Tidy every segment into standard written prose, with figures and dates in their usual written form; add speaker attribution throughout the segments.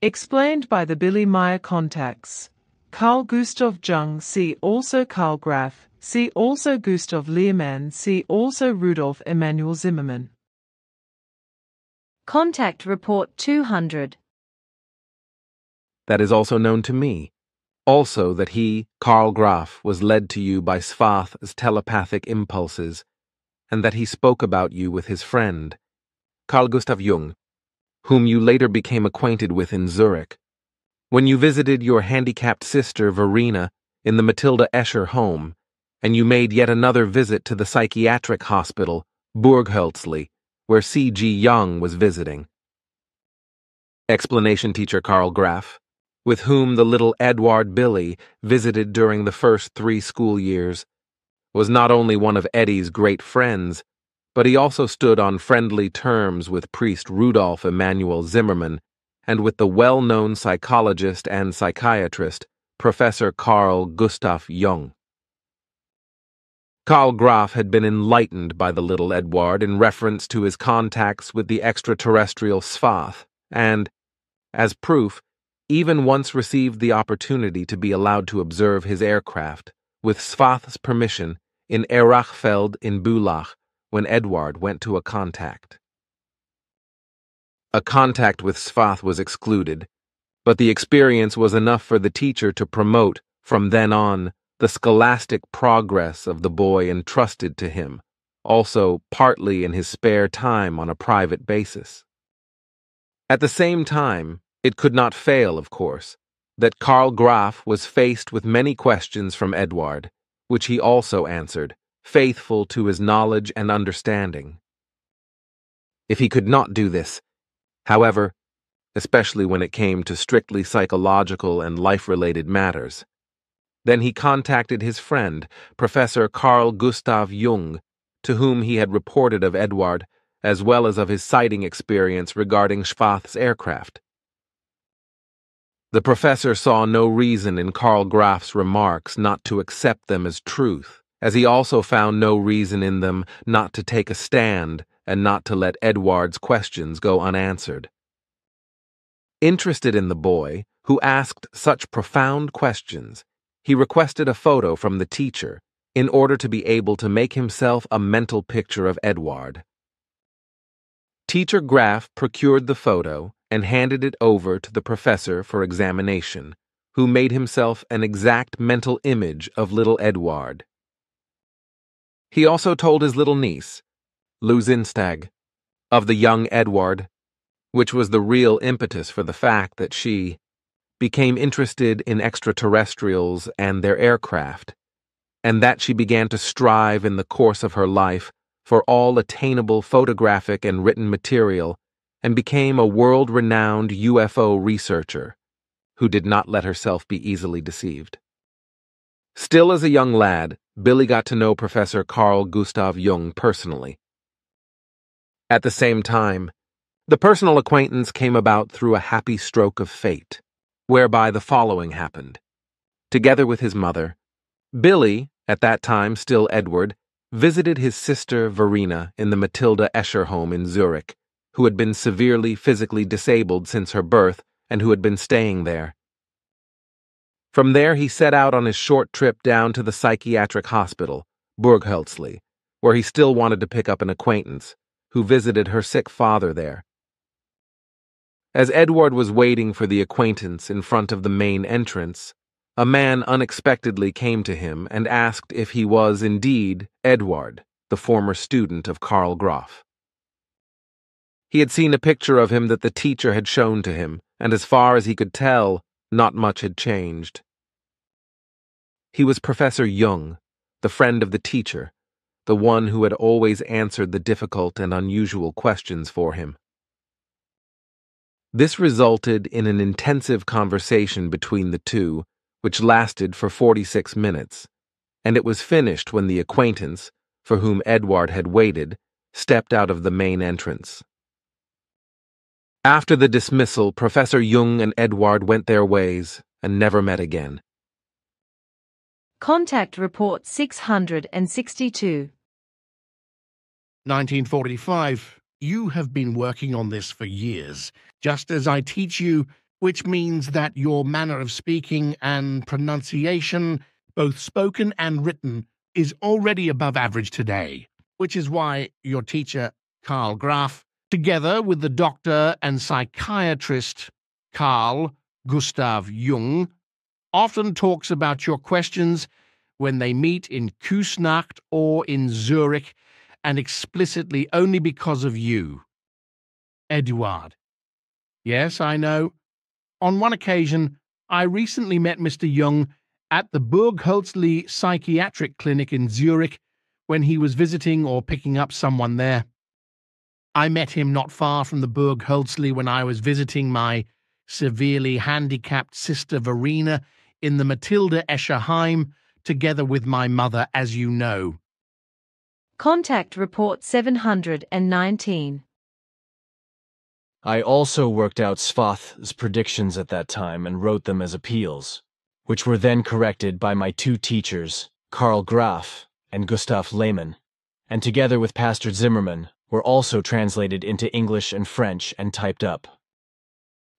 Speaker 1: Explained by the Billy Meier contacts. Carl Gustav Jung, see also Karl Graf, see also Gustav Lehmann, see also Rudolf Emanuel Zimmermann.
Speaker 2: Contact Report 200.
Speaker 3: That is also known to me. Also that he, Karl Graf, was led to you by Svath's telepathic impulses, and that he spoke about you with his friend, Carl Gustav Jung, whom you later became acquainted with in Zurich, when you visited your handicapped sister Verena in the Matilda Escher home, and you made yet another visit to the psychiatric hospital, Burghölzli, where C.G. Jung was visiting. Explanation teacher Karl Graf, with whom the little Edward Billy visited during the first 3 school years, was not only one of Eddie's great friends, but he also stood on friendly terms with priest Rudolf Emanuel Zimmermann and with the well-known psychologist and psychiatrist, Professor Carl Gustav Jung. Karl Graf had been enlightened by the little Edward in reference to his contacts with the extraterrestrial Svath, and, as proof, even once received the opportunity to be allowed to observe his aircraft, with Svath's permission, in Erachfeld in Bulach, when Edward went to a contact. A contact with Svath was excluded, but the experience was enough for the teacher to promote, from then on, the scholastic progress of the boy entrusted to him, also partly in his spare time on a private basis. At the same time, it could not fail, of course, that Karl Graf was faced with many questions from Edward, which he also answered, faithful to his knowledge and understanding. If he could not do this, however, especially when it came to strictly psychological and life-related matters, then he contacted his friend, Professor Carl Gustav Jung, to whom he had reported of Edward, as well as of his sighting experience regarding Svath's aircraft. The professor saw no reason in Karl Graf's remarks not to accept them as truth, as he also found no reason in them not to take a stand and not to let Edward's questions go unanswered. Interested in the boy, who asked such profound questions, he requested a photo from the teacher in order to be able to make himself a mental picture of Edward. Teacher Graf procured the photo and handed it over to the professor for examination, who made himself an exact mental image of little Edward. He also told his little niece, Luzinstag, of the young Edward, which was the real impetus for the fact that she became interested in extraterrestrials and their aircraft, and that she began to strive in the course of her life for all attainable photographic and written material, and became a world-renowned UFO researcher, who did not let herself be easily deceived. Still as a young lad, Billy got to know Professor Carl Gustav Jung personally. At the same time, the personal acquaintance came about through a happy stroke of fate, whereby the following happened. Together with his mother, Billy, at that time still Edward, visited his sister Verena in the Matilda Escher home in Zurich, who had been severely physically disabled since her birth and who had been staying there. From there he set out on his short trip down to the psychiatric hospital, Burghölzli, where he still wanted to pick up an acquaintance, who visited her sick father there. As Edward was waiting for the acquaintance in front of the main entrance, a man unexpectedly came to him and asked if he was indeed Edward, the former student of Karl Graf. He had seen a picture of him that the teacher had shown to him, and as far as he could tell, not much had changed. He was Professor Jung, the friend of the teacher, the one who had always answered the difficult and unusual questions for him. This resulted in an intensive conversation between the two, which lasted for 46 minutes, and it was finished when the acquaintance, for whom Edward had waited, stepped out of the main entrance. After the dismissal, Professor Jung and Edward went their ways and never met again.
Speaker 2: Contact Report 662.
Speaker 4: 1945. You have been working on this for years, just as I teach you which means that your manner of speaking and pronunciation, both spoken and written, is already above average today, which is why your teacher, Karl Graf, together with the doctor and psychiatrist Carl Gustav Jung, often talks about your questions when they meet in Küsnacht or in Zurich, and explicitly only because of you. Eduard. Yes, I know. On one occasion, I recently met Mr. Jung at the Burghölzli Psychiatric Clinic in Zurich when he was visiting or picking up someone there. I met him not far from the Burghölzli when I was visiting my severely handicapped sister Verena in the Matilda Escher Heim, together with my mother, as you know.
Speaker 2: Contact Report 719.
Speaker 5: I also worked out Svath's predictions at that time and wrote them as appeals, which were then corrected by my two teachers, Karl Graf and Gustav Lehmann, and together with Pastor Zimmermann, were also translated into English and French and typed up.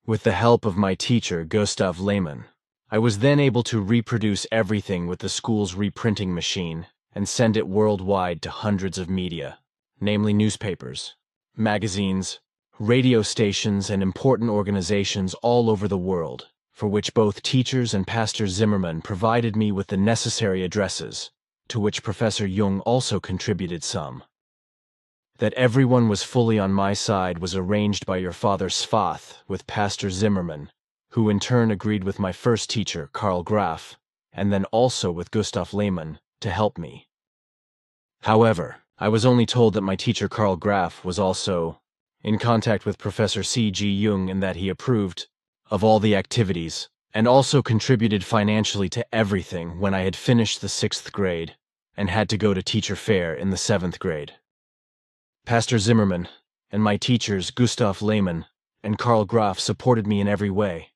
Speaker 5: With the help of my teacher, Gustav Lehmann, I was then able to reproduce everything with the school's reprinting machine and send it worldwide to hundreds of media, namely newspapers, magazines, radio stations, and important organizations all over the world, for which both teachers and Pastor Zimmermann provided me with the necessary addresses, to which Professor Jung also contributed some. That everyone was fully on my side was arranged by your father Svath with Pastor Zimmermann, who in turn agreed with my first teacher, Karl Graf, and then also with Gustav Lehmann, to help me. However, I was only told that my teacher Karl Graf was also in contact with Professor C.G. Jung and that he approved of all the activities and also contributed financially to everything when I had finished the 6th grade and had to go to teacher fair in the 7th grade. Pastor Zimmermann and my teachers Gustav Lehmann and Karl Graf supported me in every way,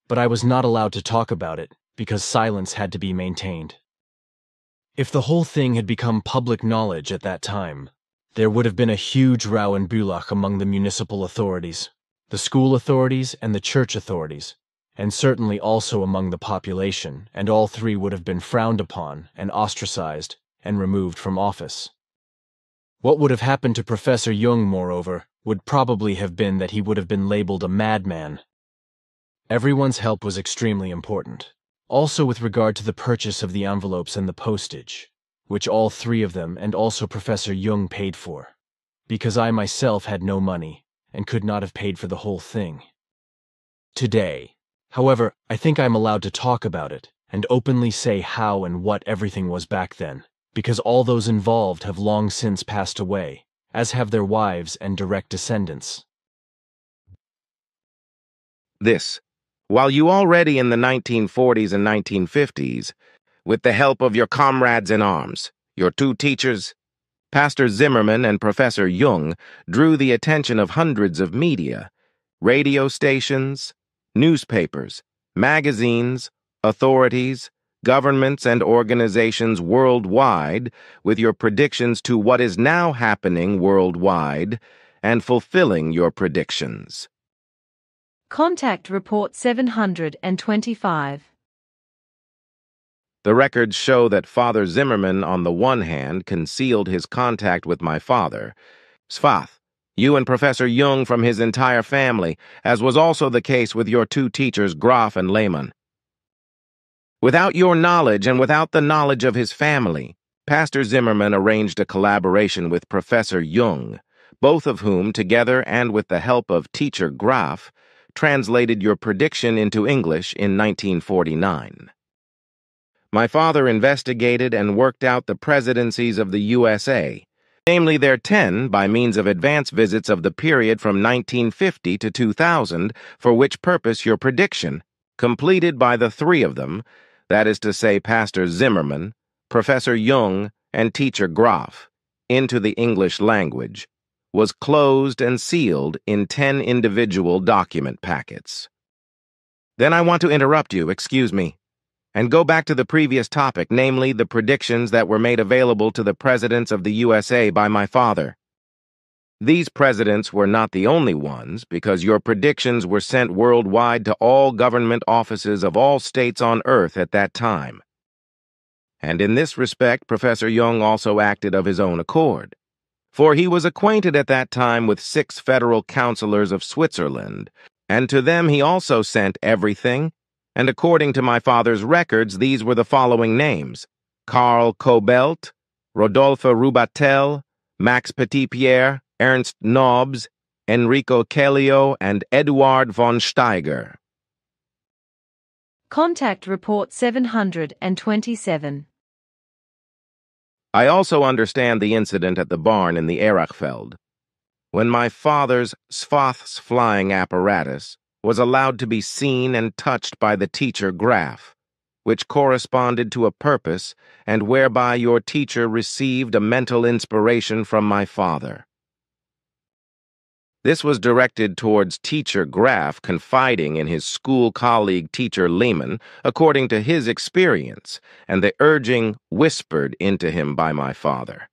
Speaker 5: but I was not allowed to talk about it because silence had to be maintained. If the whole thing had become public knowledge at that time, there would have been a huge row in Bülach among the municipal authorities, the school authorities, and the church authorities, and certainly also among the population, and all three would have been frowned upon and ostracized and removed from office. What would have happened to Professor Jung, moreover, would probably have been that he would have been labeled a madman. Everyone's help was extremely important, also with regard to the purchase of the envelopes and the postage, which all three of them and also Professor Jung paid for, because I myself had no money and could not have paid for the whole thing. Today, however, I think I am allowed to talk about it and openly say how and what everything was back then, because all those involved have long since passed away, as have their wives and direct descendants.
Speaker 3: This, while you already in the 1940s and 1950s, with the help of your comrades in arms, your two teachers, Pastor Zimmermann and Professor Jung, drew the attention of hundreds of media, radio stations, newspapers, magazines, authorities, governments and organizations worldwide with your predictions to what is now happening worldwide and fulfilling your predictions.
Speaker 2: Contact Report 725.
Speaker 3: The records show that Father Zimmermann, on the one hand, concealed his contact with my father, Svath, you and Professor Jung, from his entire family, as was also the case with your two teachers, Graf and Lehmann. Without your knowledge and without the knowledge of his family, Pastor Zimmermann arranged a collaboration with Professor Jung, both of whom, together and with the help of teacher Graf, translated your prediction into English in 1949. My father investigated and worked out the presidencies of the USA, namely their 10 by means of advance visits of the period from 1950 to 2000, for which purpose your prediction, completed by the three of them, that is to say Pastor Zimmermann, Professor Jung, and teacher Graf, into the English language, was closed and sealed in 10 individual document packets. Then I want to interrupt you, excuse me, and go back to the previous topic, namely the predictions that were made available to the presidents of the USA by my father. These presidents were not the only ones, because your predictions were sent worldwide to all government offices of all states on Earth at that time. And in this respect, Professor Jung also acted of his own accord, for he was acquainted at that time with 6 federal councilors of Switzerland, and to them he also sent everything, and according to my father's records, these were the following names: Karl Kobelt, Rodolphe Rubatel, Max Petitpierre, Ernst Nobs, Enrico Celio, and Eduard von Steiger.
Speaker 2: Contact Report 727.
Speaker 3: I also understand the incident at the barn in the Erachfeld, when my father's Svath's flying apparatus was allowed to be seen and touched by the teacher Graf, which corresponded to a purpose and whereby your teacher received a mental inspiration from my father. This was directed towards teacher Graf confiding in his school colleague teacher Lehman according to his experience, and the urging whispered into him by my father,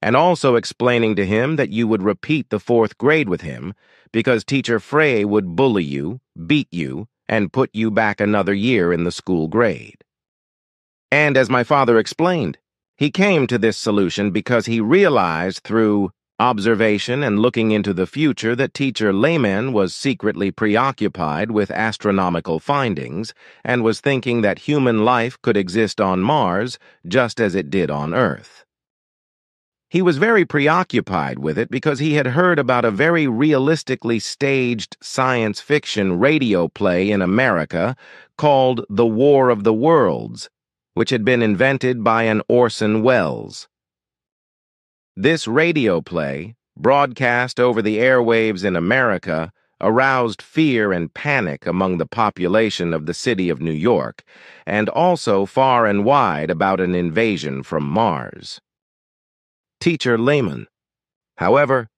Speaker 3: and also explaining to him that you would repeat the 4th grade with him because teacher Frey would bully you, beat you, and put you back another year in the school grade. And as my father explained, he came to this solution because he realized through observation and looking into the future that teacher Lehman was secretly preoccupied with astronomical findings and was thinking that human life could exist on Mars just as it did on Earth. He was very preoccupied with it because he had heard about a very realistically staged science fiction radio play in America called The War of the Worlds, which had been invented by an Orson Welles. This radio play, broadcast over the airwaves in America, aroused fear and panic among the population of the city of New York, and also far and wide about an invasion from Mars. Teacher Lehman, however,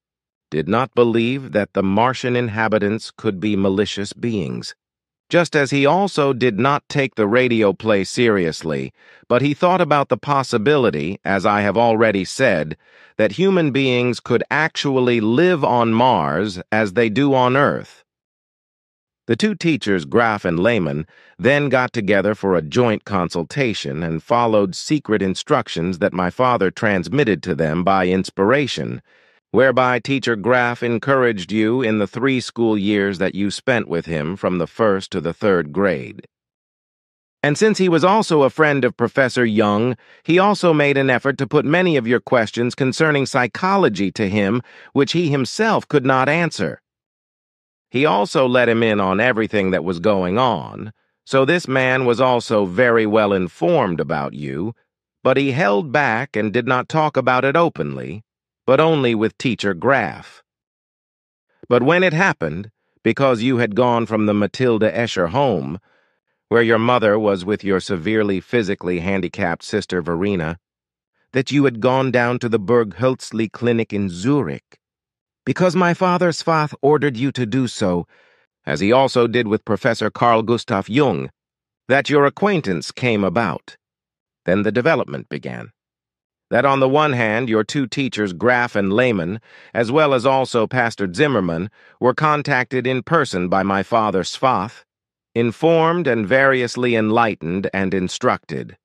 Speaker 3: did not believe that the Martian inhabitants could be malicious beings, just as he also did not take the radio play seriously, but he thought about the possibility, as I have already said, that human beings could actually live on Mars as they do on Earth. The 2 teachers, Graf and Lehman, then got together for a joint consultation and followed secret instructions that my father transmitted to them by inspiration, whereby teacher Graf encouraged you in the 3 school years that you spent with him from the 1st to the 3rd grade. And since he was also a friend of Professor Jung, he also made an effort to put many of your questions concerning psychology to him, which he himself could not answer. He also let him in on everything that was going on, so this man was also very well informed about you, but he held back and did not talk about it openly, but only with teacher Graf. But when it happened, because you had gone from the Matilda Escher home, where your mother was with your severely physically handicapped sister Verena, that you had gone down to the Burg-Hölzli clinic in Zurich, because my father Svath ordered you to do so, as he also did with Professor Carl Gustav Jung, that your acquaintance came about. Then the development began. That on the one hand, your 2 teachers, Graf and Lehman, as well as also Pastor Zimmermann, were contacted in person by my father Svath, informed and variously enlightened and instructed.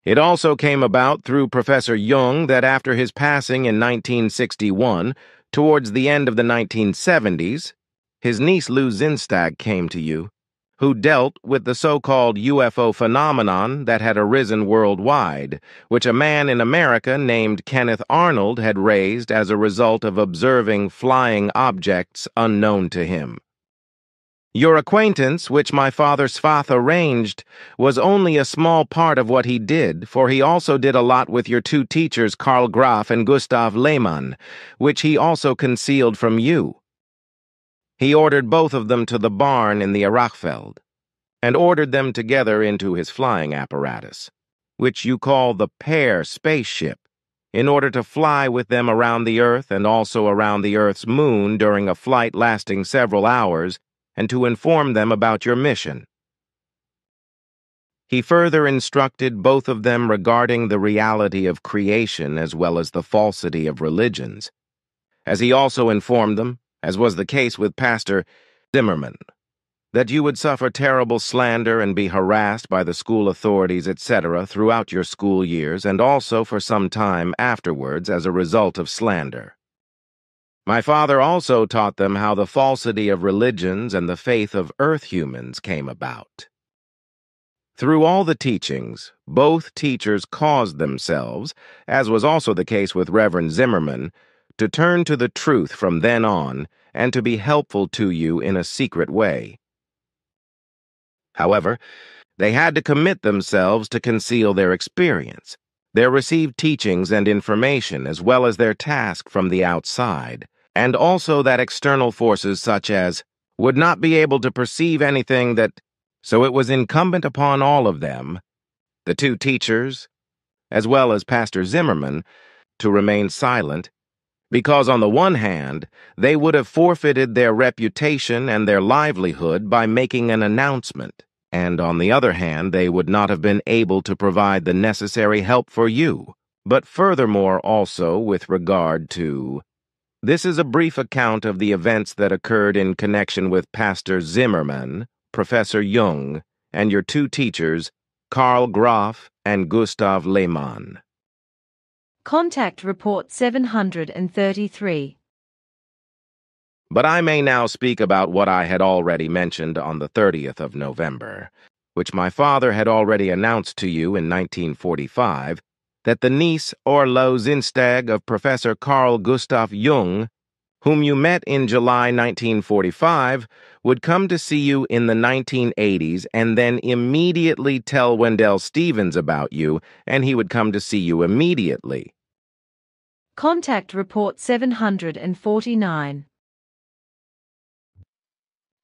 Speaker 3: It also came about through Professor Jung that after his passing in 1961, towards the end of the 1970s, his niece Lou Zinstag came to you, who dealt with the so-called UFO phenomenon that had arisen worldwide, which a man in America named Kenneth Arnold had raised as a result of observing flying objects unknown to him. Your acquaintance, which my father Svath arranged, was only a small part of what he did, for he also did a lot with your 2 teachers, Karl Graf and Gustav Lehmann, which he also concealed from you. He ordered both of them to the barn in the Erachfeld, and ordered them together into his flying apparatus, which you call the Pear spaceship, in order to fly with them around the Earth and also around the Earth's moon during a flight lasting several hours, and to inform them about your mission. He further instructed both of them regarding the reality of creation as well as the falsity of religions, as he also informed them, as was the case with Pastor Zimmerman, that you would suffer terrible slander and be harassed by the school authorities, etc., throughout your school years and also for some time afterwards as a result of slander. My father also taught them how the falsity of religions and the faith of earth humans came about. Through all the teachings, both teachers caused themselves, as was also the case with Reverend Zimmerman, to turn to the truth from then on and to be helpful to you in a secret way. However, they had to commit themselves to conceal their experience, their received teachings and information, as well as their task from the outside, and also that external forces such as would not be able to perceive anything that, so it was incumbent upon all of them, the two teachers, as well as Pastor Zimmerman, to remain silent, because on the one hand, they would have forfeited their reputation and their livelihood by making an announcement, and on the other hand, they would not have been able to provide the necessary help for you, but furthermore also with regard to... This is a brief account of the events that occurred in connection with Pastor Zimmerman, Professor Jung, and your two teachers, Karl Graf and Gustav Lehmann.
Speaker 2: Contact Report 733.
Speaker 3: But I may now speak about what I had already mentioned on the 30th of November, which my father had already announced to you in 1945, that the niece or Lozinsteg of Professor Carl Gustav Jung, whom you met in July 1945, would come to see you in the 1980s and then immediately tell Wendell Stevens about you, and he would come to see you immediately.
Speaker 2: Contact Report 749.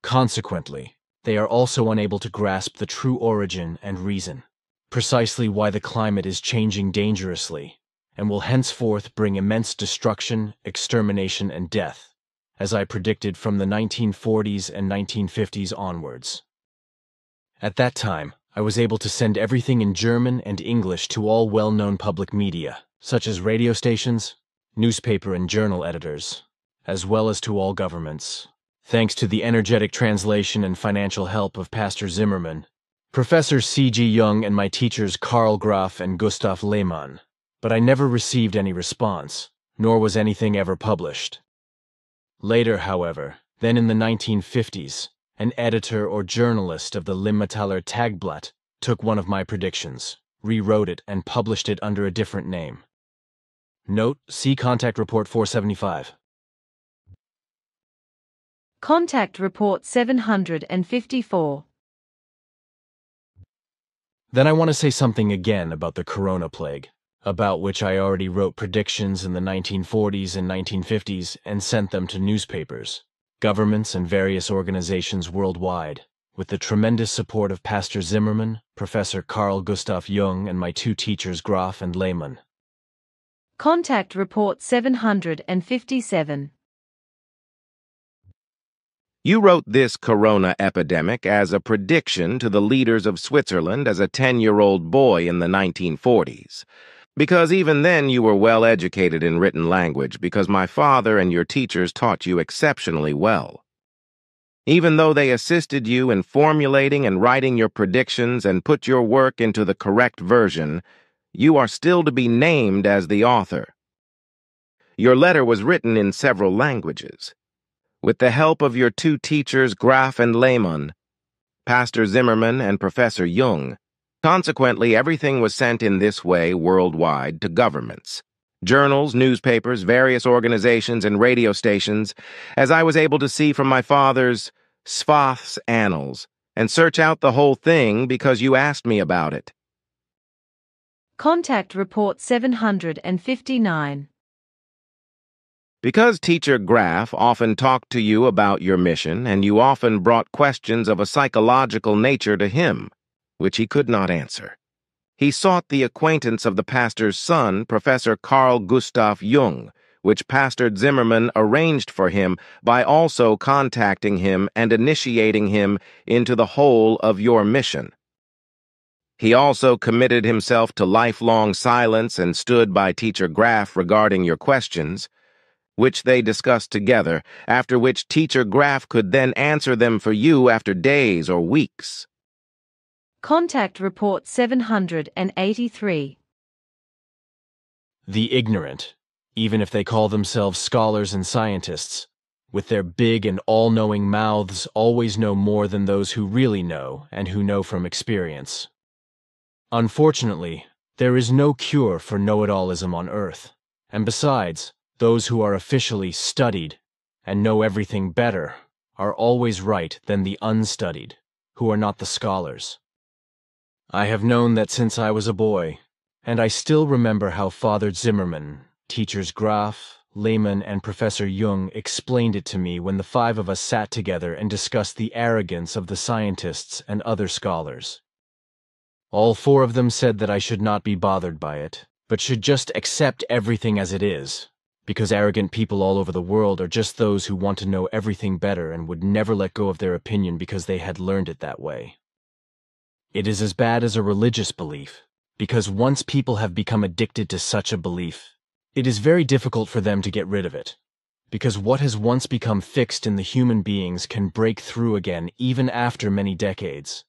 Speaker 5: Consequently, they are also unable to grasp the true origin and reason, precisely why the climate is changing dangerously, and will henceforth bring immense destruction, extermination, and death, as I predicted from the 1940s and 1950s onwards. At that time, I was able to send everything in German and English to all well-known public media, such as radio stations, newspaper and journal editors, as well as to all governments, thanks to the energetic translation and financial help of Pastor Zimmerman, Professor C.G. Jung, and my teachers Karl Graf and Gustav Lehmann. But I never received any response, nor was anything ever published. Later, however, then in the 1950s, an editor or journalist of the Limmattaler Tagblatt took one of my predictions, rewrote it, and published it under a different name. Note, see Contact Report 475.
Speaker 2: Contact Report 754.
Speaker 5: Then I want to say something again about the corona plague, about which I already wrote predictions in the 1940s and 1950s and sent them to newspapers, governments, and various organizations worldwide, with the tremendous support of Pastor Zimmerman, Professor Carl Gustav Jung, and my two teachers Graf and Lehmann.
Speaker 2: Contact Report 757.
Speaker 3: You wrote this corona epidemic as a prediction to the leaders of Switzerland as a 10-year-old boy in the 1940s. Because even then you were well educated in written language because my father and your teachers taught you exceptionally well. Even though they assisted you in formulating and writing your predictions and put your work into the correct version, you are still to be named as the author. Your letter was written in several languages. With the help of your two teachers, Graf and Lehmann, Pastor Zimmerman and Professor Jung, consequently everything was sent in this way worldwide to governments, journals, newspapers, various organizations, and radio stations, as I was able to see from my father's Svath's annals, and search out the whole thing because you asked me about it.
Speaker 2: Contact Report 759.
Speaker 3: Because Teacher Graf often talked to you about your mission, and you often brought questions of a psychological nature to him, which he could not answer. He sought the acquaintance of the pastor's son, Professor Carl Gustav Jung, which Pastor Zimmerman arranged for him by also contacting him and initiating him into the whole of your mission. He also committed himself to lifelong silence and stood by Teacher Graf regarding your questions, which they discussed together, after which Teacher Graff could then answer them for you after days or weeks.
Speaker 2: Contact Report 783.
Speaker 5: The ignorant, even if they call themselves scholars and scientists, with their big and all-knowing mouths, always know more than those who really know and who know from experience. Unfortunately, there is no cure for know-it-allism on Earth, and besides, those who are officially studied and know everything better are always right than the unstudied, who are not the scholars. I have known that since I was a boy, and I still remember how Father Zimmermann, Teachers Graff, Lehmann, and Professor Jung explained it to me when the five of us sat together and discussed the arrogance of the scientists and other scholars. All four of them said that I should not be bothered by it, but should just accept everything as it is, because arrogant people all over the world are just those who want to know everything better and would never let go of their opinion because they had learned it that way. It is as bad as a religious belief, because once people have become addicted to such a belief, it is very difficult for them to get rid of it, because what has once become fixed in the human beings can break through again even after many decades.